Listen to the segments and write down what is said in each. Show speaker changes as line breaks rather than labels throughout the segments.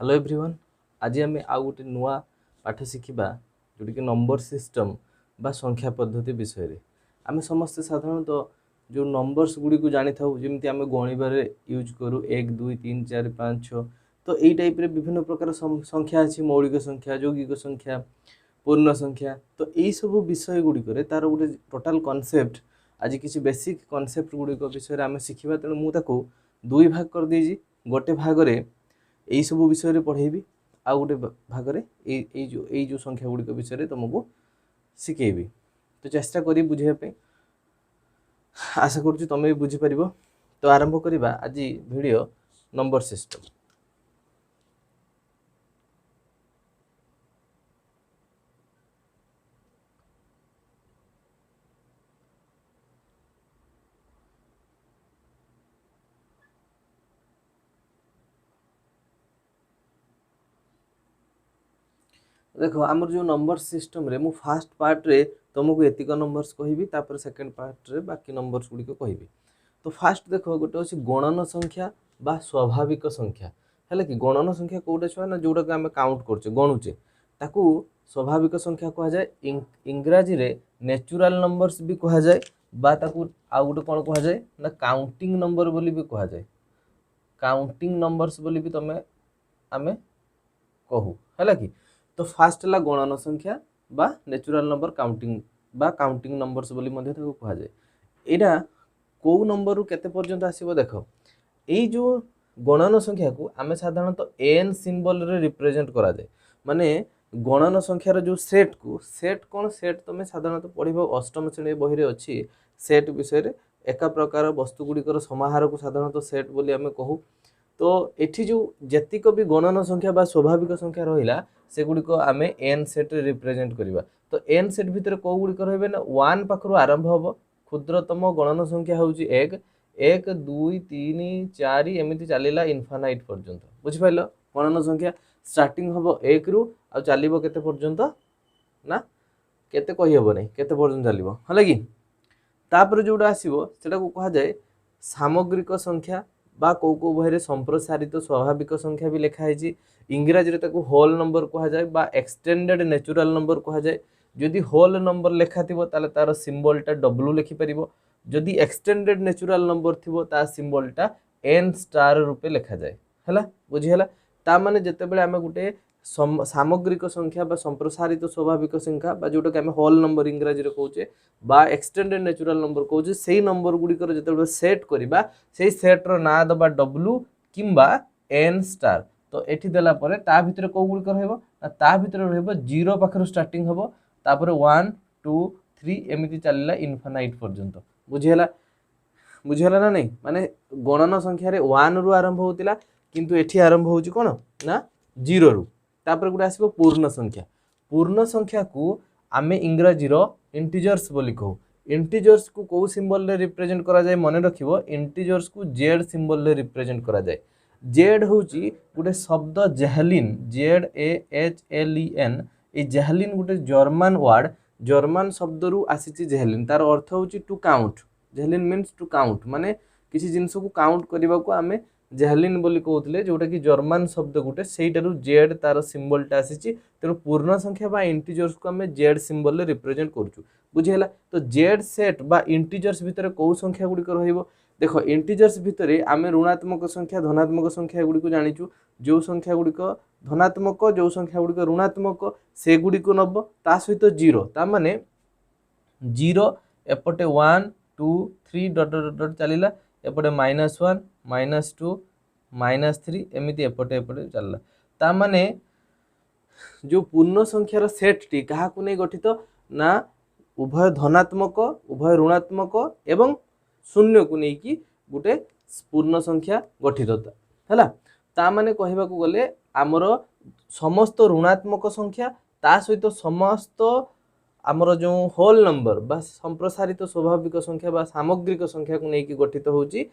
Hello everyone. आज आम आउ गोटे नुआ पाठ शिखा जोटी कि नंबर सिस्टम बा संख्या पद्धति विषय रे। आम समस्ते साधारणतः जो नंबर्स गुड़ी को जानी था जमी आम गणवे यूज करूँ 1 2 3 4 5 6 तो यही टाइप रे विभिन्न प्रकार संख्या अच्छी मौलिक संख्या यौगिक संख्या पूर्ण संख्या तो यही सब विषय गुड़िक तार गोटे टोटाल कॉन्सेप्ट आज किसी बेसिक कॉन्सेप्ट गुड़िक विषय आम शिखा तेणु मुझे दुई भाग कर देजी गोटे भागरे यही सब विषय पढ़ेबी आउ गोटे भागरे जो संख्या गुड़िक विषय तुमको शिखेबी तो चेष्टा करी बुझे आशा करुँ तुम भी बुझीपर। तो आरंभ करवा आज वीडियो नंबर सिस्टम। देखो आमर जो नंबर सिस्टम रे मु फास्ट पार्ट रे तुमको एतिक नंबर्स कहबी तापर सेकंड पार्ट रे बाकी नंबर्स गुड़ी कहबी। तो फास्ट देखो गोटे अच्छी गणन संख्या बा स्वाभाविक संख्या है कि गणन संख्या कौटे छुआ ना जोटा आम काउंट करचे गणुचे ताकू स्वाभाविक संख्या कह जाए इंग्राजी रे नेचुरल नंबर्स भी कह जाए बा ताकू आउ गोटे कौन कह जाए ना काउंटिंग नंबर बोली भी कह जाए काउंटिंग नंबर्स बोली भी तुम आमे कहू है कि। तो फास्ट है गणन संख्या बा नेचुरल नंबर काउंटिंग बा काउंटिंग नंबर्स बोली मध्य ताको कहा जाए। एटा को नंबर रु केते पर्यंत आसीबो देखो एई जो गणन संख्या को आमे साधारणतः एन सिंबल रे रिप्रेजेंट करा जाए माने गणन संख्यार जो सेट को सेट कौन सेट तुम साधारणतः पढ़िबो अष्टम श्रेणी बही रे अछि सेट विषय रे एका प्रकार वस्तु गुड़िकर समाहार को साधारणतः सेट बोली आमे कहू। तो एठी जो जतिक भी गणन संख्या बा स्वाभाविक संख्या रहिला सेगुड़िक आम एन सेट रिप्रेजेंट करवा। तो एन सेट भितर कौ गुड़िक रही ना 1 पाखु आरंभ हम क्षुद्रतम गणन संख्या हूँ 1 1 2 3 4 एमती चलला इनफानाइट पर्यंत बुझिपाल। गणन संख्या स्टार्टिंग हम 1 रु आ चलो केते पर्यंत ना केते कही हम नहीं केते पर्यंत चलो है कि। तापर जोटा आसो सेटा को कहा जाए सामग्रिक संख्या बा कौ कौ बही संप्रसारित स्वाभाविक संख्या भी लिखाई इंग्राजी रे ताको होल नंबर कहा जाए बा एक्सटेंडेड नेचुरल नंबर कहा जाए। जदि होल नंबर लेखा थी ताले तार सिंबलटा डब्ल्यू लिखिपर जदि एक्सटेंडेड नेचुरल नंबर थी ता सिंबलटा एन स्टार रूपे लिखा जाए है बुझीगला। ता माने जेतेबेले आमे गुटे सामग्रिक संख्या बा संप्रसारित स्वाभाविक संख्या बा जोटा कि आमे होल नंबर इंग्राजी रे कहूचे बा एक्सटेंडेड नेचुरल नंबर कहूचे सेही नंबर गुड़िकर जेतेबेले सेट करबा सेही सेट रो ना दबा डब्ल्यू किंबा एन स्टार। तो एठी देला परे ता भितर को गुड़िक रहइबो ना ता भितर रहइबो 0 पाखर स्टार्टिंग हबो तापर 1 2 3 एमिति चलला इनफानाइट पर्यंत बुझियला बुझियला ना नहीं माने गणन संख्या रे 1 रु आरंभ होतिला किंतु एठी आरंभ होउची कोन ना 0 रु। तापर गुडा आसीबो पूर्ण संख्या को आमे इंग्राजी रो इंटीजर्स बोली कहू। इंटीजर्स को कौ सिंबल रे रिप्रेजेंट करा जाए मन रखिबो इंटीजर्स को जेड सिंबल रे रिप्रेजेंट करा जाए। जेड होची गोटे शब्द जैहलिन ZAHLEN ए जैहलिन गोटे जर्मन वर्ड जर्मन शब्द रु आसीची जैहलिन तार अर्थ होची टू काउंट। जैहलिन मीन्स टू काउंट माने किसी जिंस को काउंट करबा को आमे जैहलिन बोली कहउतले जोटा कि जर्मन शब्द गोटे सेटारू जेड तार सिंबलटा आसीची तेणु पूर्ण संख्या बा इंटीजर्स को आमे जेड सिंबल रे रिप्रेजेंट करछु बुझियला। तो जेड सेट बा इंटीजर्स भितर कौ संख्या गुड़िक रहिबो देखो इंटीजर्स भितर आमे ऋणात्मक संख्या धनात्मक संख्या गुड़िक जानिचु जो संख्या गुड़िक धनात्मक जो संख्या गुड़िक ऋणात्मक से गुड़िक नब ता सहित 0 ता माने 0 एपटे 1 2 3 डॉट डॉट डॉट चलिला एपटे -1 -2 -3 एमिति एपटे एपटे चलला ता माने जो पूर्ण संख्यार सेट टी कहा को नहीं गठित ना उभय धनात्मक उभय ऋणात्मक एवं शून्य को नहीं कि गोटे पूर्ण संख्या गठित है ता माने कहबा को गले आमर समस्त ऋणात्मक संख्या ता सहित समस्त आमर जो होल नंबर बा संप्रसारित स्वाभाविक संख्या बा सामग्रिक संख्या को नहीं कि गठित होची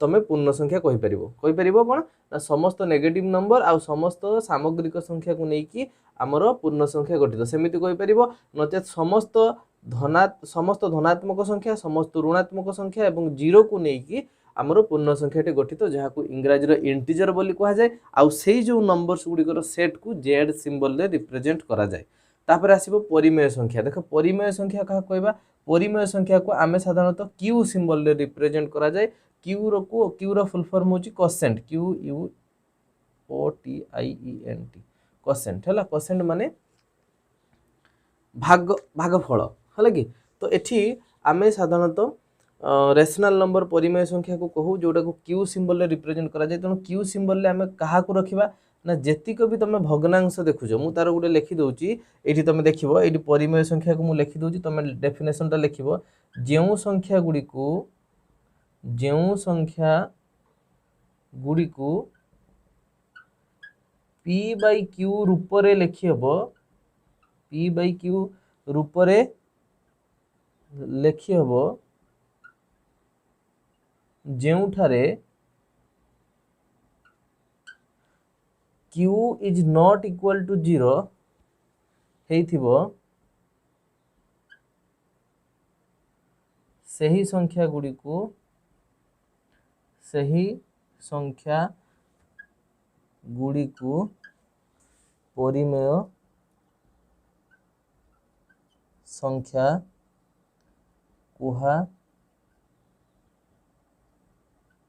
तमे पूर्ण संख्या कहि परिबो कोन ना समस्त नेगेटिव नंबर आ समस्त सामग्रिक संख्या को नहीं कि आमर पूर्ण संख्या गठित सेमिति कहि परिबो नचेत समस्त धनात्मक संख्या समस्त ऋणात्मक संख्या एवं 0 को नहीं कि आमर पूर्ण संख्याटी गठित जहाँ को इंग्राजी इंटीजर बोली कह जाए आउ से जो नंबर्स गुड़िकर सेट को जेड सिंबल रे रिप्रेजेंट करा जाए। तापर आसीबो परिमेय संख्या। देख परिमेय संख्या क्या कहबा परिमेय संख्या को आमे साधारणतः क्यू सिंबल रे रिप्रेजेंट करा जाए। क्यू रो फुल फॉर्म होची quotient Q U O T I E N T quotient हैला। कोसेंट माने भागफल है कि। तो एठी आमे साधारणतः रेशनल नंबर परिमेय संख्या को कहू जोटा को क्यू सिंबल रे रिप्रेजेंट करा जाए। तेणु क्यू सिंबल रे आमे कहा को रखिबा ना जेतिक भी तुम भग्नांश देखुच मु तार गोटे लिखि दउची एठी तुम देखिबो एठी परिमेय संख्या को मु लिखि दउची तुम डेफिनेशन टा लिखिबो जेउ संख्या गुडी को p बाय q रूप रे लिखि हबो p बाय q रूप रे लिखि हबो जेउठारे q is not equal to 0 हेइथिबो सही संख्या गुडी को परिमेय संख्या कुहा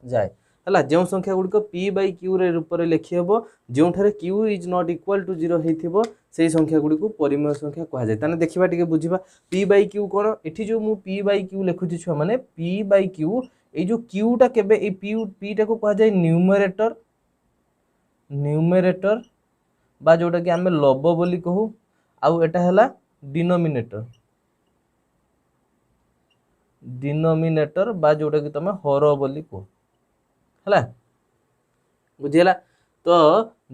जाए हला। जो संख्या गुडी को p बाय q रे रूप रे लिखि हबो जोठारे q is not equal to 0 हेइथिबो सेही संख्या गुडी को परिमेय संख्या कहा जाए। ताने देखिबा टिके बुझिबा p बाय q कोन एठी जो मु p बाय q लिखुची छ माने p बाय q ए जो q टा केबे ए p टा को कहा जाए न्यूमरेटर बा जोटा कि आमे लब बोली कहू आउ एटा हला डिनोमिनेटर बा जोटा कि तमे हर बोली कहू हला बुझिला। तो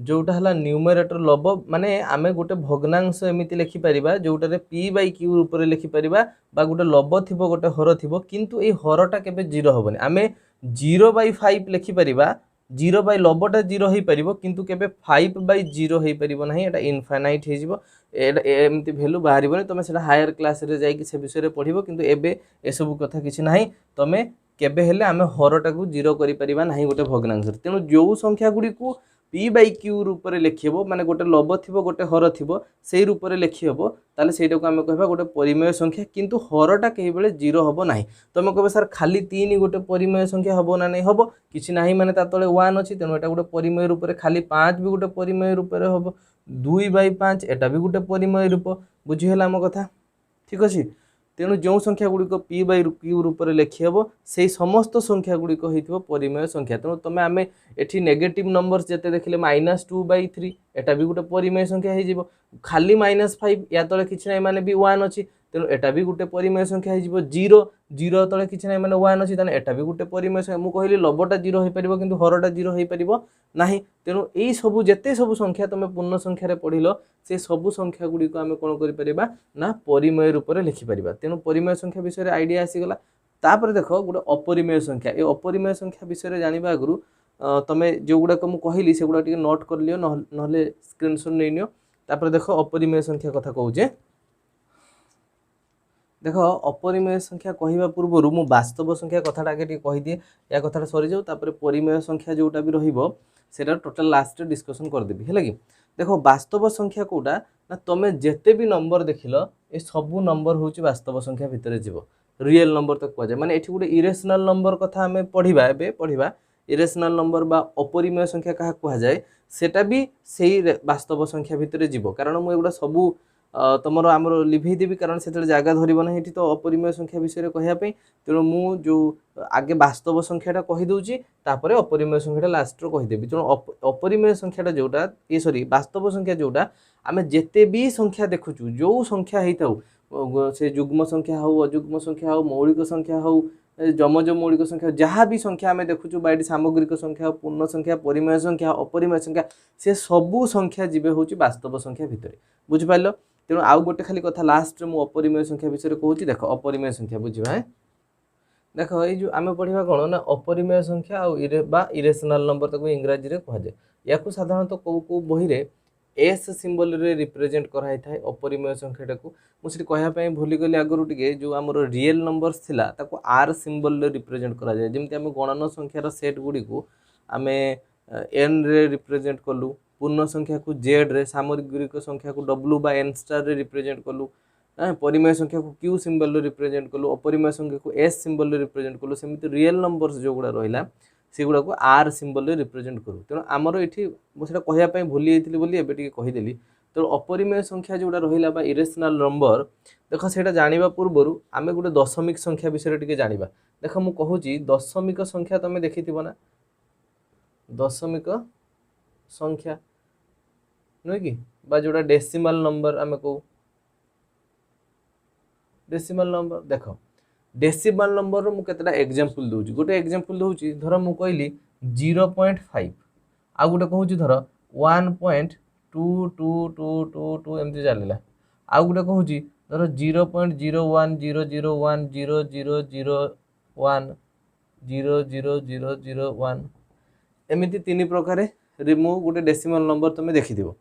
जोटा हला न्यूमरेटर लब माने आमे गोटे भग्नांश एमिति लिखि परिबा जोटारे p बाय q रूप रे लिखि परिबा बा गोटे लब थिबो गोटे हर थिबो किंतु ए हरटा केबे 0 होबनी। आमे 0 बाय 5 लिखि परिबा 0 बाय लबटा 0 हेई परिबो किंतु केबे 5 बाय 0 हेई परिबो नाही एटा इनफाइनाइट हे जिवो एमती वैल्यू बाहरिबोनी। तमे सेटा हायर क्लास रे जाई कि से विषय रे पढिबो किंतु एबे ए सब कथा किछि नाही तमे केबे हेले आमे हरटा को 0 करि परिबा नाही गोटे भग्नांश। तेनु जो संख्या गुडी को p बाय q रूप रे लिखिबो माने गोटे लब थिबो गोटे हर थिबो सेही रूप रे लिखिबो ताले सेटा को आमे कहबा गोटे परिमेय संख्या किंतु हरटा केही बेले 0 हबो नाही। तमे कहबे सर खाली 3 गोटे परिमेय संख्या हबो ना नै हबो किछि नाही माने ता तळे 1 अछि तेनु एटा गोटे परिमेय रूप रे खाली 5 भी गोटे परिमेय रूप रे हबो 2 बाय 5 एटा भी गोटे परिमेय रूप बुझि होला हम कथा ठीक अछि। तेणु जो संख्या गुडी को p बाय q रूप रे लिखि हबो सेही समस्त संख्या गुडी को हेतिबो परिमेय संख्या। तेणु तमे आमे एठी नेगेटिव नंबर्स जेते देखिले -2 बाय 3 एटा भी गोटे परिमेय संख्या हे जिवो खाली -5 या तळे किछि नै माने भी 1 अछि तेणु एटा भी गोटे परिमेय संख्या हे जिवो 0 तळे किछि नै माने 1 अछि ताने एटा भी गोटे परिमेय संख्या। मु कहिली लबटा 0 हे परिबो किंतु हरटा 0 हे परिबो नाही। तेणु एई सब जेते सब संख्या तमे पूर्ण संख्या रे पढिलो से सब संख्या गुडी को आमे कोन करि परिबा ना परिमेय रूप रे लिखि परिबा। तेणु परिमेय संख्या विषय रे आईडिया आसी गला। तापर देखो गोटे अपरिमेय संख्या ए अपरिमेय संख्या विषय रे जानिबा आगुरु तमे जो गुडा को मु कहिली से गुडा टिके नोट कर लियो नहले स्क्रीनशॉट नै नियो। तापर देखो अपरिमेय संख्या कथा कहूजे देखो अपरिमेय संख्या कहिबा पूर्व मु वास्तव संख्या कथाटा आगे टिके कहि दिए या कथाटा सरी जाऊ तापर परिमेय संख्या जोटा भी रहिबो सेटा टोटल लास्ट डिस्कशन कर देबी हैला कि। देखो वास्तव संख्या कोटा ना तमे जेते भी नंबर देखिलो ए सब नंबर होची वास्तव संख्या भितरे जीवो रियल नंबर तक कह जाय माने एठी गुटे इरेशनल नंबर कथा हमें पढ़िबा इरेशनल नंबर बा अपरिमेय संख्या कहा कह जाय सेटा भी सेही वास्तव संख्या भितरे जीवो। कारण मु एगुडा सब तमरो आमरो लिभेई देबी कारण सेतले जागा धरिबो नाही एठी तो अपरिमेय संख्या विषय रे कहिया पे। तेणु मु जो आगे वास्तव संख्याटा कहि दउची तापरे अपरिमेय संख्याटा लास्ट रो कहि देबी। तेणु अपरिमेय संख्याटा जोटा ए सॉरी वास्तव संख्या जोटा आमे जेते भी संख्या देखुचु जो संख्या हेइताउ से युग्म संख्या हो अयुग्म संख्या हो मौलिक संख्या हो जमज मौलिक संख्या जहाँ भी संख्या आमे देखुचु बाइट सामग्रिक संख्या पूर्ण संख्या परिमेय संख्या अपरिमेय संख्या से सबु संख्या जीवे होची वास्तव संख्या भितरे बुझि पाइलो। तेणु आउ गोटे खाली कथा लास्ट मु अपरिमेय संख्या विषय रे कहूची देखो अपरिमेय संख्या बुझिबा है। देखो ये जो आमे पढ़िबा कोन ना अपरिमेय संख्या आ इरेशनल नंबर तको इंग्रजी रे कह जाय याकू साधारणतः को बही रे एस सिंबल रे रिप्रेजेंट कराई थाए अपरिमेय संख्याटा को मुझे कहवाई भूली गली आगुरी टिके जो आम रियल नंबर्स थिला ताको आर सिंबल रे रिप्रेजेंट करा जाए जमती आम गणन संख्यार सेट गुड़ी को आम एन रे रिप्रेजेंट कलु पूर्ण संख्या को जेड रे सामग्रिक संख्या को डब्ल्यू बा एन स्टार रे रिप्रेजेंट कलु परिमेय संख्या को क्यू सिंबल रे रिप्रेजेंट कलु अपरिमेय संख्या को एस सिंबल रे रिप्रेजेंट कलु सेमती रियल नंबर्स जो गुड़ा रहिला सेगुड़ा को आर सिंबल रे रिप्रेजेंट करूँ तेणु आमर ये मुझे कहवाई भूली जाइली बोली एबे टिके कहीदेली तेणु अपरिमेय संख्या जोड़ा रहिला बा इरेशनल नंबर देख से जाना पूर्वर आम गोटे दशमिक संख्या विषय टिके जानिबा देख मु कहूची दशमिक संख्या तुम देखि ना दशमिक संख्या नुहे कि बा जोड़ा डेसिमल नंबर आम कहू डेसिमल नंबर देख डेसिमल नंबर मु केतेटा एग्जांपल दूची गोटे एग्जांपल दूची धर मु कहली 0.5 आ गोटे कहूची धर 1.22222 एमती चलला आ गोटे कहूची धर 0.01000001000001 एमती तीन प्रकार रिमूव गोटे डेसिमल नंबर तुम देखिथिबो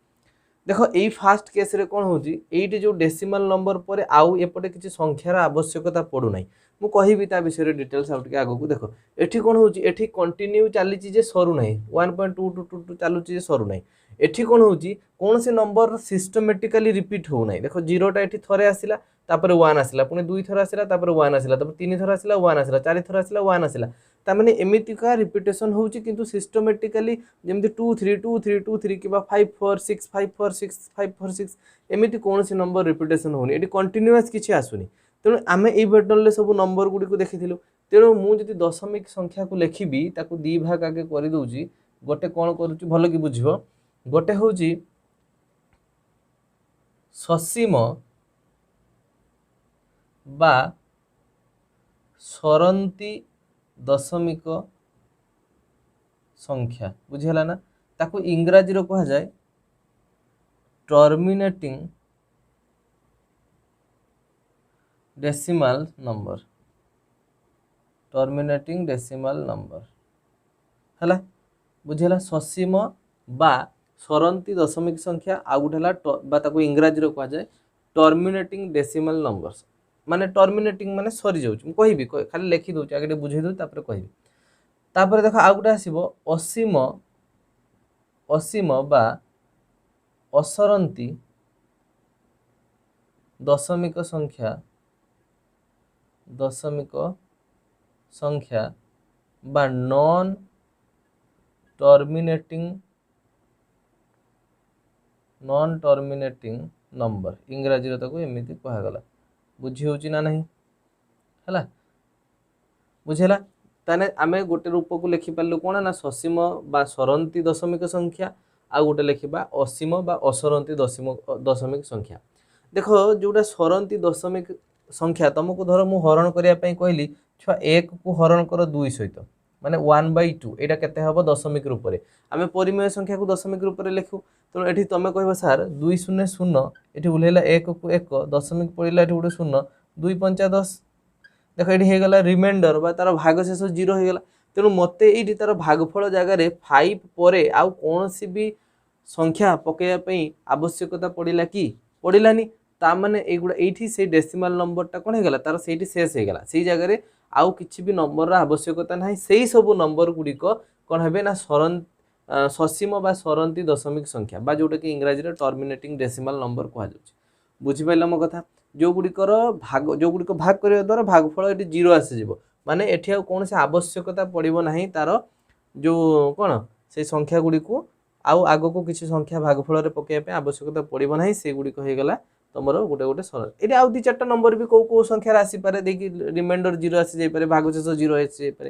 देख यही फास्ट केस रे कौन होची एइटे जो डेसिमल नंबर पर आउ एपटे किसी संख्यार आवश्यकता पड़ूना मु कहबी ता विषय डिटेल्स आउ टिके आगो को देख एठी कौन होची एठी कंटिन्यू चली जे सरू नाही 1.2222 चालुची जे सरू नाही एठी कौन होची कौन से नंबर सिस्टमेटिकली रिपीट हो नाही देखो 0 टा एठी थरे आसिला तापर 1 आसिला पुनी 2 थर आसिला तापर 1 आसिला तापर 3 थर आसिला 1 आसिला 4 थर आसिला 1 आसिला ता माने एमिति का रिपीटेशन होची किंतु सिस्टमेटिकली जेमति 2 3 2 3 2 3 किबा 5 4 6 5 4 6 5 4 6 एमिति कौन से नंबर रिपीटेशन होनी एटी कंटीन्यूअस किछि आसुनी तेणु आम ये पैटर्न सब नंबर गुड़ी को देखी तेणु मुझे दशमिक संख्या को लिखी ताकू दी भाग आगे कर दूची गोटे कौन करुच्ची भल कि बुझ गोटे हूँ ससीम बा सरंती दशमिक संख्या बुझीगला ना ताकू इंग्राजी रो कहा जाए terminating decimal number terminating decimal number है बुझेला ससीम बा सरंती दशमिक संख्या आ गोटे इंग्राजी रो कहा जाए टर्मिनेटिंग डेसिमल नंबर्स माने टर्मिनेटिंग माने सरी जाउछ कहबी खाली लिखि दउछ आगे बुझे दउ तापर कहबी तापर देख आ गोटे आसीबो असीम असीम बा असरंती दशमिक संख्या बा नॉन टर्मिनेटिंग नंबर इंग्राजी रो ताको एमिति कहा गला बुझी होची ना नहीं हला बुझेला ताने आमे गोटे रूप को लिखि पारलु कोन ना ससीम बा सरंती दशमिक संख्या आ गोटे लिखिबा असीम बा असरंती दशमिक संख्या देखो जोटा सरंती दशमिक संख्या तुमको धर मु हरण करिया पई कहली छुआ 1 को हरण कर 2 सहित माने 1/2 एटा केते हबो दशमिक रूप रे आमे परिमेय संख्या को दशमिक रूप रे लिखु तो एठी तमे कहबो सर 2 0 0 एठी उलेला 1 को 1 दशमिक पड़िला एठी गोटे 0 2 5 10 देख ये हो गला रिमाइंडर बा तार भागशेष 0 हो गला तेणु मते ये तार भागफल जगार 5 पर आउ कौन सी भी संख्या पकड़ा आवश्यकता पड़ा कि पड़ानी ताने ये से डेसिमल नंबरटा कौन हो गला तार से शेष हो गला से जगह आउ किसी भी नंबर आवश्यकता ना से सब नंबर गुड़िक कौन हे ना ससीम बा सरंती दशमिक संख्या बा जोटा कि इंग्राजी टर्मिनेटिंग डेसिमल नंबर कह बुझिपार मो कथा जो गुड़िकर भाग जो गुड़िक भाग करने द्वारा भागफल ये 0 आसीज माने एठी कौन से आवश्यकता पड़ो ना तार जो कौन से संख्या गुड़ी आउ आग को किसी संख्या भागफल पकड़ा आवश्यकता पड़ो ना से गुड़िक होगा तुम गोटे गोटे सरल ये आउ 2-4 नंबर भी कौ संख्यार आसीपे देखिए रिमाइंडर 0 आसी जाए भागशेष 0 आसीपे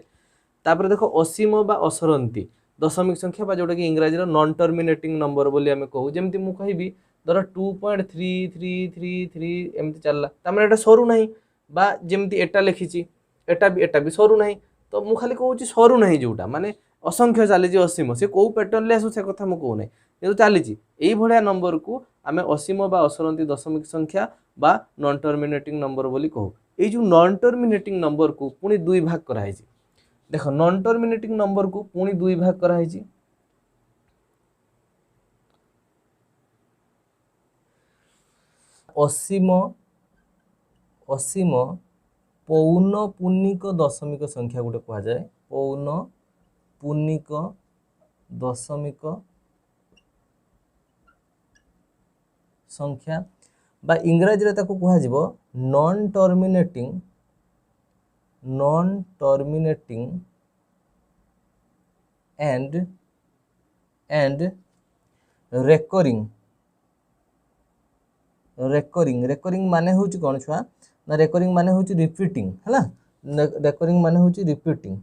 तापर देख असीम बा असरंती दशमिक संख्या बा जोटा कि इंग्राजी नॉन टर्मिनेटिंग नंबर बोली आमे कहू जेमती मु कहबी धर 2.3333 एमती चलला तामे एटा सरू नाही बा जेमती एटा लिखिची एटा भी सरू नाही तो मु खाली कहूची सरू नाही जोटा माने असंख्य चली असीम से कौ पैटर्न ले आसु से कथा मु कहू नाही ये चली यही भाया नंबर को आमे असीम बा असरंती दशमिक संख्या बा नॉन टर्मिनेटिंग नंबर बोली कहू ये जो नॉन टर्मिनेटिंग नंबर को पुणी 2 भाग कराई देख नॉन टर्मिनेटिंग नंबर को पुणी 2 भाग कराई असीम असीम पौनपुनिक दशमिक संख्या गोटे कह जाए पौनपुनिक दशमिक संख्या बा इंग्राजी रे ताको कह जिवो नॉन टर्मिनेटिंग एंड रेकरिंग माने होची कोन छुआ ना रेकरिंग माने होची रिपीटिंग हला रेकरिंग माने होची रिपीटिंग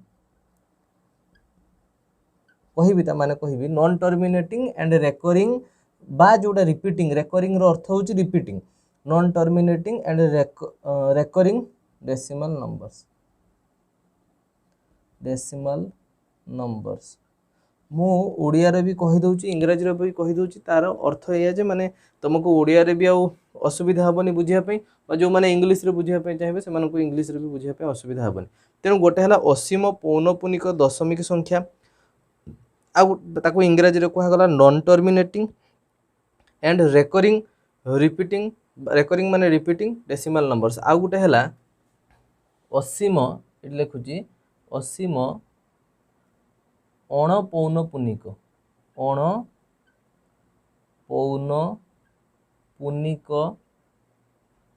कहिबी ता माने कहिबी नॉन टर्मिनेटिंग एंड रेकरिंग बा जोटा रिपीटिंग रेकरिंग रो अर्थ होची repeating non terminating and recurring decimal numbers मु ओडिया रे भी कहि दउची इंग्रजी रे भी कहि दउची तार अर्थ एया जे माने तुमको ओडिया रे भी आ असुविधा हबनी बुझिया पई बा जो माने इंग्लिश रे बुझिया पई चाहेबे से मानको इंग्लिश रे भी बुझिया पई असुविधा हबनी तेनु गोटे हला असीम पौनपुनिक दशमिक संख्या आ ताको इंग्रजी रे कहा गला नॉन टर्मिनेटिंग एंड रेकरिंग माने रिपीटिंग डेसिमल नंबर्स आ गोटे हला असीम इट लिखुची असीम अणपौनपुनिक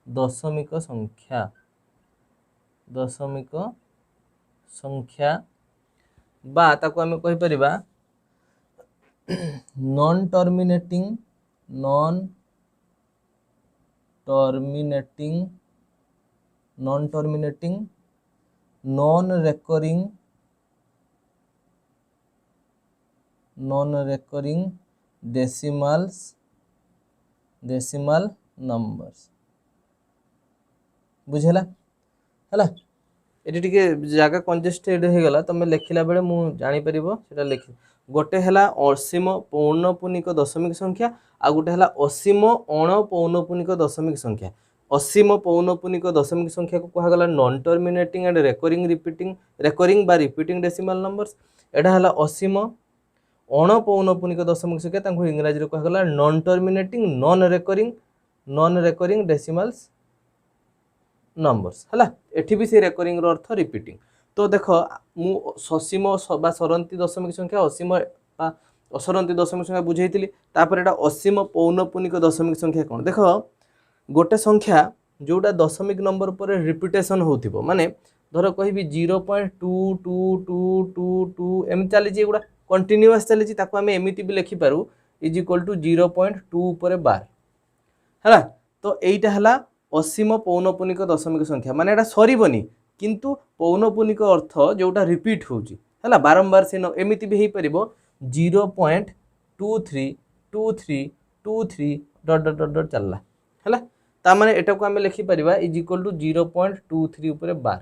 दशमिक संख्या बा ताको आमे कहि परिबा non terminating non recurring decimal numbers बुझेला हला एटी टिके जगह कंजेस्टेड हो गला तमे लिखिला बेले मु जानि परिबो सेटा लिखि गोटे हला असीम पौनपुनिक दशमिक संख्या आ गोटे हला असीम अणपौनपुनिक दशमिक संख्या असीम पौनपुनिक दशमिक संख्या को कहा गला नॉन टर्मिनेटिंग एंड रेकरिंग बा रिपीटिंग डेसिमल नंबर्स एटा हला असीम अणपौनपुनिक दशमिक संख्या तांको इंग्रजी रे कहा गला non terminating non recurring decimals numbers हला एठी भी से रेकरिंग रो अर्थ रिपीटिंग तो देखो मु असीम बा सरंती दशमिक संख्या असीम बा असरंती दशमिक संख्या बुझेइतिली तापर एटा असीम पौनपुनिक दशमिक संख्या कोन देखो गोटे संख्या जोटा दशमिक नंबर पर रिपीटेशन होथिबो माने धर कहिबी 0.2222 एम चली जे गुडा कंटीन्यूअस चली जे ताको हमें एमिति भी लिखि पारु इज इक्वल टू 0.2 ऊपर 12 हला तो एइटा हला असीम पौनपुनिक दशमिक संख्या माने एटा सरीबनी किंतु पौनपुनिक अर्थ जोटा रिपीट होउची हला बारंबार से एमिति भी हेई परिबो 0.232323 डॉट चलला हला ता माने एटा को हमें लिखि परिबा इज इक्वल टू 0.23 ऊपर 12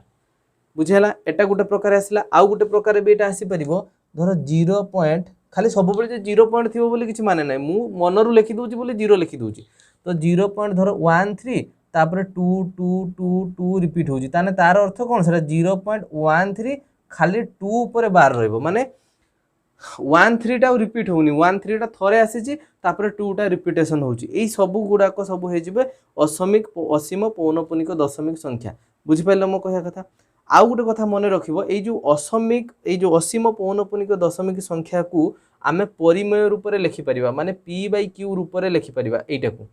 बुझेला एटा गुटे प्रकार आसिला आ गुटे प्रकार भी एटा आसी परिबो धर 0 पॉइंट खाली सब बेले जे 0 पॉइंट थिबो बोली किछि माने नै मु मनरु लिखि दोची बोली 0 लिखि दोची तो 0 पॉइंट धर 13 तापर 2222 रिपीट होची ताने तार अर्थ कोन सेटा 0.13 खाली 2 ऊपर 12 रहइबो माने 13 टा रिपीट होनी 13 टा थरे आसीची तापर 2 टा रिपीटेशन होची एई सब गुडा को सब हे जिबे असीम पौनपुनिक दशमिक संख्या बुझि पाइलो म कहया कथा आउ गोटे कथा मन रखिबो एई जो असीम पौनपुनिक दशमिक संख्या को आमे परिमेय रूप रे लिखि परिबा माने p/q रूप रे लिखि परिबा एटा को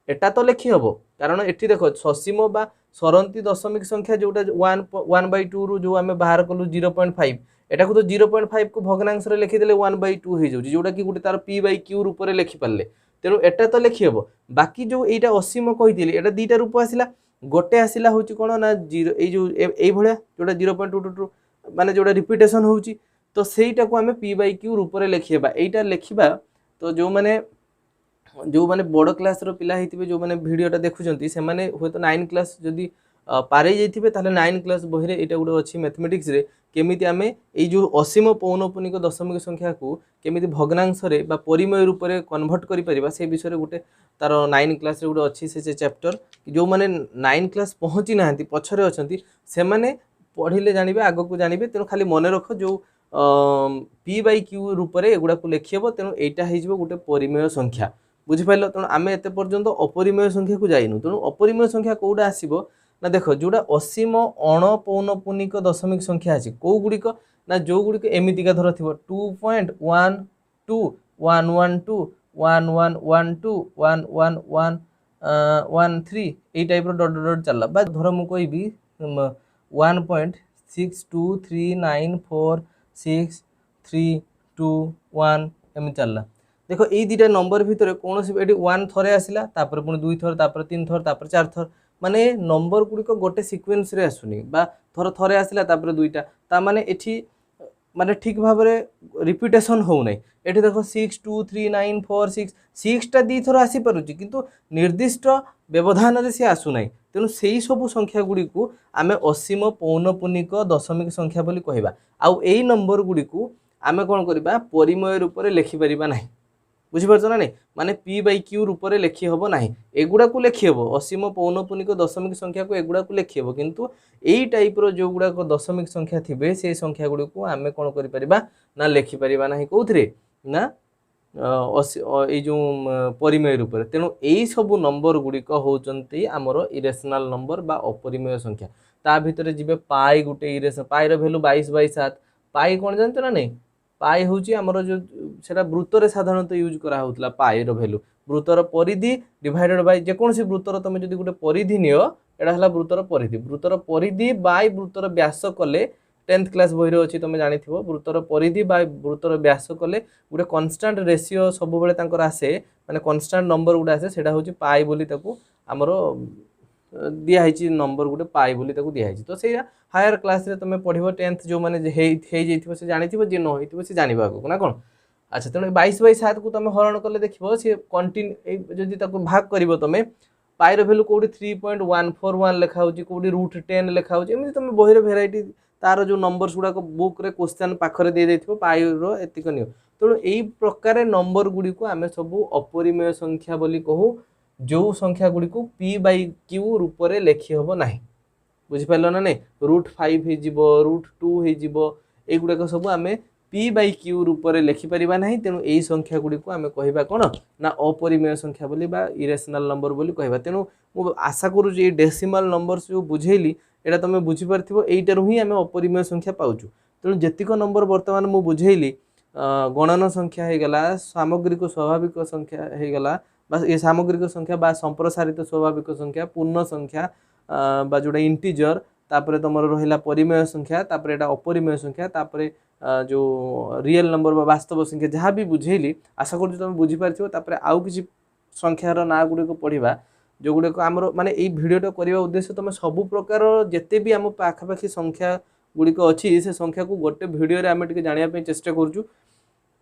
एटा तो लिखि हबो कारण एठी देखो असीम बा सरंती दशमिक संख्या जोटा 1/2 रु जो आमे बाहर कलु 0.5 एटा को तो 0.5 को भग्नांश रे लिखि देले 1/2 हे जाउची जोटा कि गुटे तार p/q रूप रे लिखि पाले तेनु एटा तो लिखि हबो बाकी जो एटा असीम कहिदिली एटा दीटा रूप आसिला गोटे आसिला होची कोन ना 0 ए जो एई भलिया जोटा 0.22 माने जोटा रिपीटेशन होची तो सेईटा को हमें p/q रूप रे लिखिबा एटा लिखिबा तो जो माने बड़ क्लास रो पिला हेतिबे जो माने वीडियोटा देखुचंती से माने होय तो 9 क्लास जदी पारे जाइथिबे ताले 9 क्लास बहिरे एटा गुडे अछि मैथमेटिक्स रे केमिति आमे एई जो असीम पौनपुनिक दशमिक संख्या को केमिति भग्नांश रे बा परिमेय रूप रे कन्वर्ट करि परिबा से विषय रे गुटे तार 9 क्लास रे गुडे अछि से चैप्टर जो माने 9 क्लास पहुंची नाहंती पछरे अछंती से माने पढिले जानिबे आगो को जानिबे तेनो खाली मने रखो जो p/q रूप रे एगुडा को लिखियबो तेनो एटा हे जिवो गुटे परिमेय संख्या बुझिपार तेणु आम एत पर्यंत अपरिमेय संख्या को जाइनु तेणु अपरिमेय संख्या कौटा आसो ना देख जोटा असीम अणपौनपुनिक दशमिक संख्या अच्छी कौ गुड़िक ना जो गुड़िक एमतीका धर थी 2.12 112 1112 1113 यही टाइप डट डट चलला बा धर मु कहबी 1.62394632 एमती चलला देख ये दुटा नंबर भितर कौन सी वन थरे आसला तापर पुणी 2 थर तापर 3 थर तापर 4 थर माने नंबर गुड़िक गोटे सिक्वेन्स रे आसुनी बा थर थरे आसला तापर दुईटा ता माने एठी माने ठीक भाव में रिपिटेशन हो नहीं एठी देखो 62394 6टा दी थर आसी पारुची किंतु निर्दिष्ट व्यवधान रे से आसु नहीं तेणु से सब संख्या गुड़ी को आमे असीम पौनपुनिक दशमिक संख्या बोली कहबा आउ एई नंबर गुड़ी को आमे कोन करबा परिमय रूप रे लिखि परिबा नहीं बुझिपार ना नहीं माने पी बाई क्यू रूप में लिखि हम ना एगुड़ा को लिखि हम असीम पौनपुनिक दशमिक संख्या को एगुड़ा को लिखि हम किंतु यही टाइप रो जो गुड़ाक दशमिक संख्या थे से संख्या गुड़ी को आम कौन कर लिखिपर ना कौन ना जो परिमेय रूप में तेणु यही सब नंबर गुड़िक होती आमर इरेशनाल नंबर बा अपरिमेय संख्या ता भितर जी पाई गोटे इरेशन पाई भैल्यू 22/7 पाई कौन जानते ना नहीं पाई हूँ आमर जो सेटा वृत्तर साधारणतः यूज करा होतला पाई रो भैल्यू वृत्तर परिधि डिवाइडेड बाय जेकोसी वृत्तर तुम जो गोटे परिधि नियो एटा हला वृत्तर परिधि बाय वृत्तर व्यास कले 10th क्लास बही अच्छी तुम जानी वृत्तर परिधि बाय वृत्तर व्यास कले गोटे कन्स्टांट रेसीओ सब बेले आसे माने कन्स्टांट नंबर गुड़ा आसे सेटा हूँ पाई बोली ताकू आमर दिखाई नंबर गोटे पाई बोली ताकू दिखाई तो से हायर क्लास रे तुम पढ़ो 10th जो मैंने से जानी जे न हो से जाना आगे ना कौन अच्छा तेणु 22/7 को तुम हरण कले देख सी कंटिन्यू जदि भाग कर तुम पाईर भैल्यू कौटी 3.141 लिखा हो कौटी √10 लिखा हो तुम बही भेराइटी तार जो नंबर्स गुड़ाक बुक रे क्वेश्चन पाखरे दे देथिबो पाईर एतिक नियो तेणु यही प्रकार नंबर गुड़ी को आम सब अपरिमेय संख्या बोली कहू जो संख्या गुड़ी को पी बाई क्यू रूप में लिखि हम ना बुझिपार ना नहीं √5 हो √2 हो युड़ाक सब आम पी बाई क्यू रूप में लिखिपर ना तेणु यही संख्या गुड़ी को आम कहवा कौन ना अपरिमेय संख्या बोली बा इरेशनाल नंबर बोली कहवा तेणु मु आशा करूँ ये डेसिमाल नंबर्स जो बुझेली एटा तुम बुझीपार यहीटार ही आम अपरिमेय संख्या पाचु तेणु जेतिक नंबर बर्तमान मु बुझेली गणन संख्या होगला सामग्रिक स्वाभाविक संख्या होगला ये सामग्रिक संख्या बा संप्रसारित स्वाभाविक संख्या पूर्ण संख्या बा जोड़ा इंटीजर तापर तुम रहा परिमेय संख्या तापर एटा अपरिमेय संख्या तापर जो रियल नंबर बा वास्तव संख्या जहाँ भी बुझेली आशा कर तुम बुझीपार आउ कि संख्यार ना गुड़िक पढ़ा जो गुड़िक आमर माने ये भिडियोटा करने उद्देश्य तुम सब प्रकार जिते भी आम पाखापाखि संख्या गुड़िक अच्छी से संख्या को गोटे भिडियो आम टे जानापी चेष्टा करूँ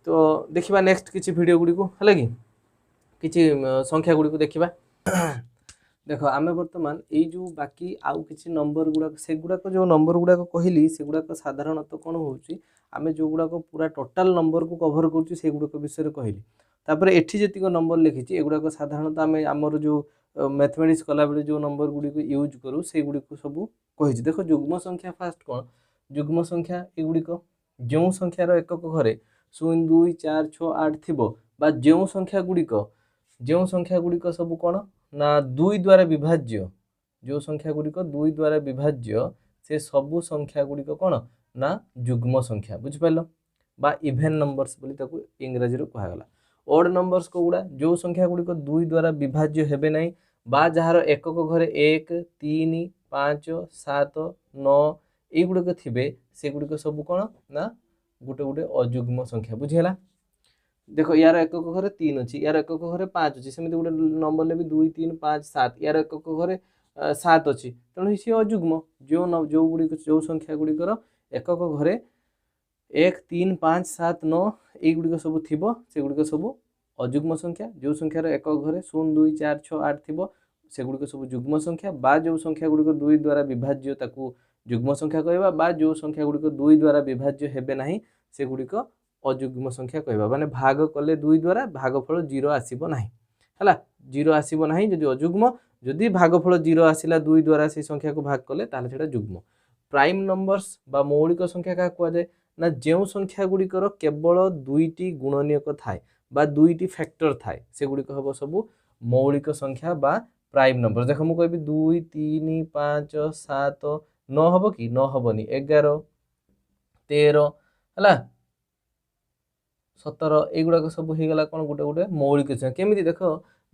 तो देखा नेक्स्ट किसी भिडियो गुड़िक है कि किसी संख्या गुड़िक देखा देख आम बर्तमान ये जो बाकी आउ किसी नंबर गुड़ाक से गुड़ाक जो नंबर गुड़ाक कहली से गुड़ाक साधारणतः कौन होची आम जो गुड़ाक पूरा टोटाल नंबर को कभर करुँ से गुड़ाक विषय कहली तापर एठी जतिक नंबर लिखी एगुड़ाक साधारणतः आम आमर जो मैथमेटिक्स कला बेले जो नंबर गुड़ी को यूज करूँ से गुड़ी को सब कही देख जुग्म संख्या फास्ट कौन जुग्म संख्या एगुड़िक जो संख्यार एकक घरे 0 2 4 6 8 थिबो बा जो संख्या गुड़िक सब कौन ना 2 द्वारा विभाज्य जो संख्या गुड़िक 2 द्वारा विभाज्य से सबू संख्या गुड़िक कौन ना जुग्म संख्या बुझिपार बा इभेन नंबर्स बोली ताकू इंग्राजी रो कहगला ओड नंबर्स को गुड़ा जो संख्या गुड़िक 2 द्वारा विभाज्य हेबे नहीं बा जार एकक घरे 1 3 5 7 9 युड़क थे से गुड़िक सब कौन ना गोटे गोटे अजुग्म संख्या बुझीगला देख यार एकक घरे 3 अच्छी यार एकक घरे 5 अच्छी सेमती गोटे नंबर ले 2 3 5 7 यार एकक घरे 7 अच्छी तेणु सी अजुग्म जो गुड़िक जो संख्या गुड़िकर एकक घरे 1 3 5 7 9 युड़क सब थी से गुड़िक सब अजुग्म संख्या जो संख्यार एकक घरे 0 2 4 6 8 थी से गुड़िक सब जुग्म संख्या बा जो संख्या गुड़िक 2 द्वारा विभाज्य ताकू जुग्म संख्या कहवा बा जो संख्या गुड़िक 2 द्वारा विभाज्य हेबे नहीं से गुड़िक अजुग्म संख्या कहवा माने भाग कले 2 द्वारा भागफल 0 आसीबो नहीं हला 0 आसीबो नहीं जदि अजुग्म जदि भागफल 0 आसिला 2 द्वारा से संख्या को भाग कले ताले सेटा जुग्म प्राइम नंबर्स बा मौलिक संख्या का कुआ जाय ना जो संख्या गुड़िकर केवल 2टी गुणनीयक थाए बा दुईटी फैक्टर थाए सेगुड़िक हम सब मौलिक संख्या बा प्राइम नंबर। देख मुझे कहि 2 3 5 7 9 हम कि 9 हेनी 11 13 है 17 युवाक सब होगा कौन गोटे गोटे मौलिक संख्या केमी देख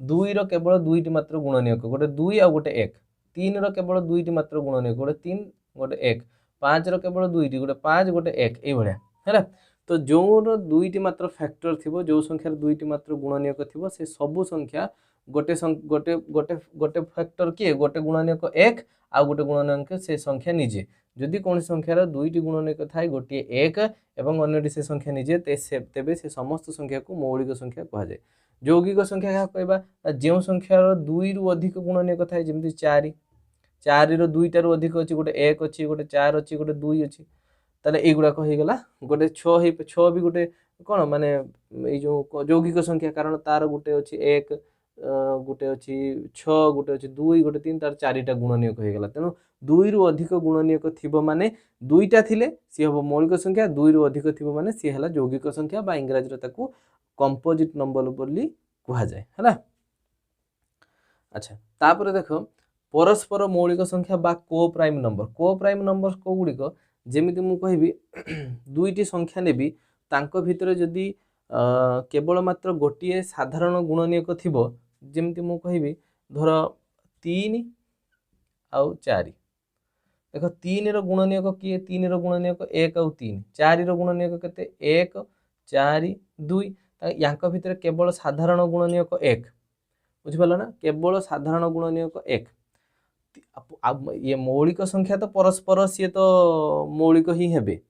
2 केवल दुईटी मात्र गुणनीयक गोटे 2 आ गोटे 1 3 केवल दुईटी मात्र गुणनीयक गोटे 3 गोटे 1 5 केवल दुईटी गोटे 5 गोटे 1 ये है तो जो दुईटी मात्र फैक्टर थी जो संख्यार दुईटी मात्र गुणनीयक थी से सबू संख्या गोटे गोटे गोटे गोटे फैक्टर किए गोटे गुणनीयक 1 आ गोटे गुणनीयक से संख्या निजे जदि कौन संख्यार दुईटी गुणनीयक थाए गोटे 1 एवं अन्यटी से संख्या निजे तेबे से समस्त संख्या को मौलिक संख्या कह जाए। यौगिक संख्या क्या कहबा जो संख्यार 2 रु अधिक गुणनीयक थाए जमी 4 4 रो 2टारू अधिक अच्छी गोटे 1 अच्छी गोटे 4 अच्छी गोटे 2 अच्छी ताले एगुड़ाक होगला गोटे 6 भी गोटे कौन माने जो यौगिक संख्या कारण तार गोटे अच्छी 1 गोटे अच्छी 6 गोटे अच्छी 2 गोटे 3 तार 4टा गुणनीयक होगला तेणु 2 रु अधिक गुणनीयक थिबो माने 2टा थिले सी हम मौलिक संख्या 2 रु अधिक थिबो माने सी हला यौगिक संख्या बा इंग्रजी रे ताकू कंपोजिट नंबर बोली कहा जाए है। अच्छा तापर देख परस्पर मौलिक संख्या बा को प्राइम नंबर को गुड़िक जेमिति मु कहबी दुईटी संख्या नेबी तांको भितरे जदि केवल मात्र गोटे साधारण गुणनीयक थिबो जेमिति मु कहबी धर 3 आउ 4 देख 3 रो गुणनीयक किए 3 रो गुणनीयक 1 आउ 3 4 रो गुणनीयक केते 1 4 2 यांक भितरे केवल साधारण गुणनीयक 1 बुझिपाल ना केवल साधारण गुणनीयक 1 ये मौलिक संख्या तो परस्पर सी तो मौलिक ही हेबे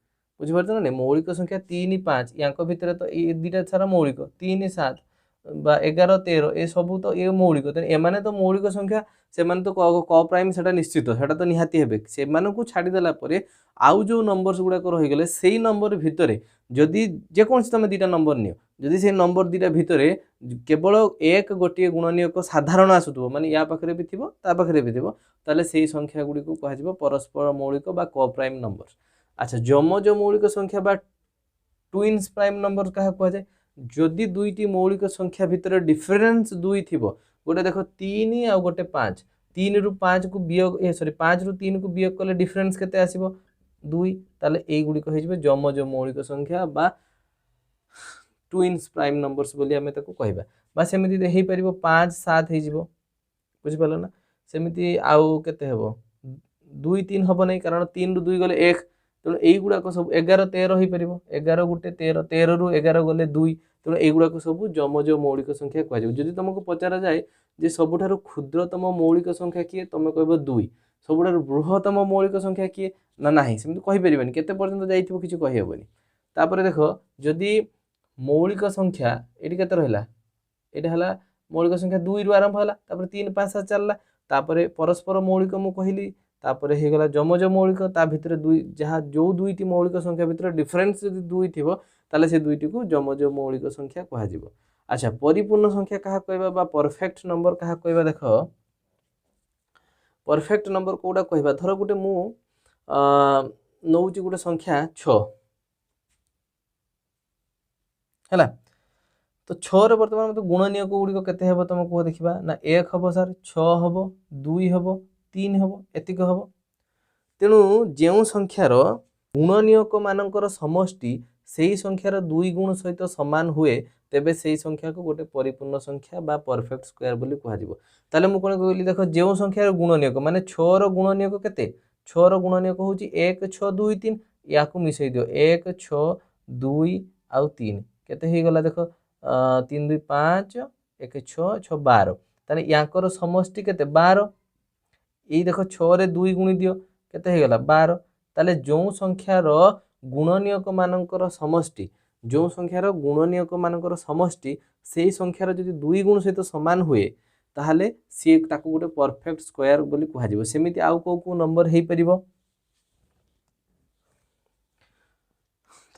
बुझिपार ना मौलिक संख्या 3 5 यांक भितर तो ये दुटा सारा मौलिक 3 7 बा 11 13 ये सब तो ये मौलिक एमाने तो मौलिक संख्या से माने तो क प्राइम सेटा निश्चित सेटा तो निहाती हेबे से माने को छाड़ी देला परे आउ जो नंबर्स गुडा को रहि गेले सेही नंबर भितरे जदि जे कोन तुम दुटा नंबर नियो जदि से नंबर दुटा भितरे केवल एक गोटे गुणनीयक साधारण आसुथबो माने या पाखरे भी थिबो ता पाखरे भी थिबो ताले सेही संख्या गुडी को कहा जिवो परस्पर मौलिक बा क प्राइम नंबर। अच्छा जमज मौलिक संख्या बा ट्विन्स प्राइम नंबर कहा कहा जाए जदि दुईटी मौलिक संख्या भितर डिफरेंस 2 थिबो गोटे देखो 3 आ गोटे 5 3 रु 5 को वियोग सॉरी 5 रु 3 को वियोग कले डिफरेंस केते आसीबो 2 ताले एई गुडी को होइबे जमज मौलिक संख्या बा ट्विन्स प्राइम नंबर्स बोली हमें ताको कहबा बा सेमिति हेई परिबो 5 7 हेई जिवो बुझि पालो ना सेमिति आउ केते हेबो 2 3 हबो नै कारण 3 रु 2 गले 1 तेणु युवाक सब 11 13 हो पार 11 गोटे 13 13 रु 11 गले 2 तेणु युवाक सब जमज मौलिक संख्या कह जदि तुमको पचारा जाए जे सबुठारु क्षुद्रतम मौलिक संख्या किए तुम कह 2 सबुठारु बृहत्तम मौलिक संख्या किए ना नाही सेमति कहि परिबानी केते पर्यंत जाइथिबो किछि कहि हेबनी। तापर देख जदि मौलिक संख्या एटी केते रहला एटा हला मौलिक संख्या 2 रु आरंभ हला तापर 3 5 7 चलला तापर परस्पर मौलिक मु कहली तापर हे गला जमज मौलिक ता भितर दुई जहाँ जो दुईटी मौलिक संख्या भितर डिफरेंस यदि 2 थिबो ताले से दुईटी को जमज मौलिक संख्या कहा जिवो। अच्छा परिपूर्ण संख्या कहा कहबा बा परफेक्ट नंबर कहा कहबा देख परफेक्ट नंबर कोडा कहबा धर गुटे मु नौची गुटे संख्या 6 हैला तो 6 रे वर्तमान मते गुणनीयक गुडी को केते हेबो तुम को देखिबा ना 1 हबो सर 6 हबो 2 हबो 3 हबो एतिक हबो तेणु जो संख्यार गुणनीयक मानकर समष्टि सेही संख्यार 2 गुण सहित समान हुए तेबे सेही संख्या को गोटे परिपूर्ण संख्या बा परफेक्ट स्क्वायर बोली कहा जिवो। ताले मु कोन कहली देख जो संख्यार गुणनीयक माने 6 रो गुणनीयक केते 6 रो गुणनीयक होची 1 6 2 3 या को मिसई दियो 1 6 2 आउ 3 केते हे गला देख 3 2 5 1 6 6 12 ताने याकर समष्टि केते 12 ये देख 6 रे 2 गुणी दियो केते हे गला 12 ताले जो संख्यार गुणनीयक मानकर समष्टि जो संख्यार गुणनीयक मानकर समष्टि सेही संख्यार जदि 2 गुण सहित समान हुए ताहले सी ताको गोटे परफेक्ट स्क्वायर बोली कहा जिवो। सेमिति आउ को नंबर हेई परिबो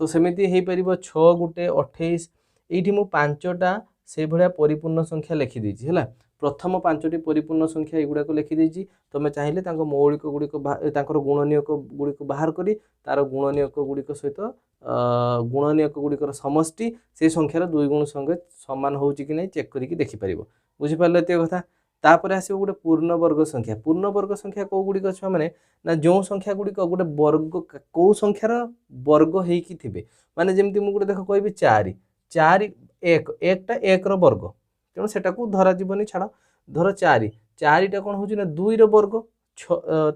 तो सेमिति हेई परिबो 6 गुटे 28 एठी मु 5टा से भलिया परिपूर्ण संख्या लिखि दैछि हला प्रथम 5टी परिपूर्ण संख्या एगुड़ाक लिखिदेजी तुम चाहिए मौलिक गुड़िक गुणनीयक गुड़िक बाहर करी तार गुणनीयक गुड़िक सहित गुणनीयक गुड़िकर समष्टि से संख्यार दुई गुण संगे सामान हो कि नहीं चेक करके देखिपर बुझिपारे ये कथा तापर आसो गोटे पूर्णवर्ग संख्या कौ गुड़िक छुआ मैंने ना जो संख्या गुड़िक गोटे वर्ग कौ संख्यार वर्ग होइकी थिबे माने जेमती मु गोटे देख कहबी 4 एक एकटा एक रो वर्ग तेणु सेटा को धरा जीवनी छाड़ धर 4टा कौन हो 2 रो वर्ग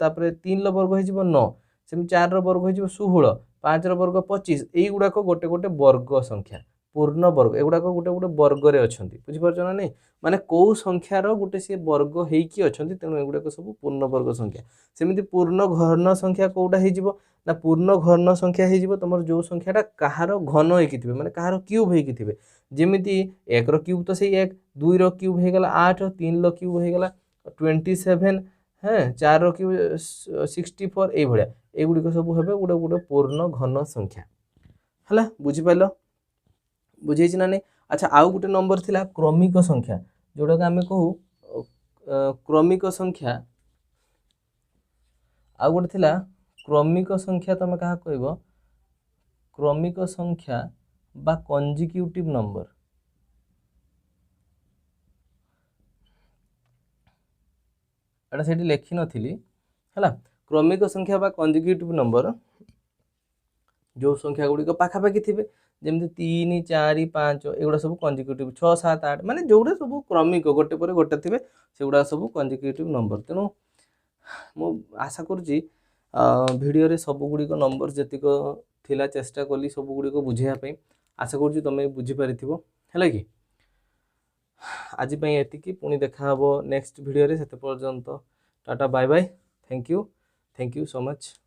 तापर 3 रो वर्ग हो 9 सेम 4 रो वर्ग हो 16 5 रो वर्ग 25 एगुड़ाक गोटे गोटे वर्ग संख्या पूर्ण वर्ग एगुड़ाक गोटे गोटे वर्ग अच्छा बुझीपार ना नहीं माने कौ संख्यार गोटे सी वर्ग होइकी अच्छा तेणु एगुड़ाक सब पूर्ण वर्ग संख्या सेमती पूर्ण घन संख्या कौटा हो ना पूर्ण घन संख्या हो तुम जो संख्याटा कହାର घन होइकी थिबे माने कହାର क्यूब होइकी थिबे जेमिति 1 रो क्यूब तो सही 1 2 रो क्यूब हो गला 8 3 रो क्यूब हो गला 27 हाँ 4 रो क्यूब 64 ये भाया एगुड़िक सब हे गोटे गोटे पूर्ण घन संख्या है बुझिपार बुझे ना नहीं अच्छा आउ गोटे नंबर थिला क्रमिक संख्या जोड़ा आम कहू क्रमिक संख्या आउ गोटे थिला क्रमिक संख्या तुम क्या कह क्रमिक संख्या बा कंजिक्यूटिव नंबर एटा से लिखि नथिली है क्रमिक संख्या बा कंजिक्यूटिव नंबर जो संख्या गुड़िक पाखापाखि थे जमी 3 4 5 एगुड़ा सब कंजिक्यूटिव 6 7 8 माने जोड़ा सब क्रमिक गोटे पर गोटे थे से गुड़ा सब कंजिक्यूटिव नंबर तेणु मु आशा करुँची भिडियो सब गुड़िक नंबर जीक थिला चेष्टा कली सब गुड़िक बुझाई आशा करुँची तुम बुझीपार है कि आज एतिकी पुणी देखा नेक्स्ट भिडियो से पर्यंत tata bye bye thank you so much.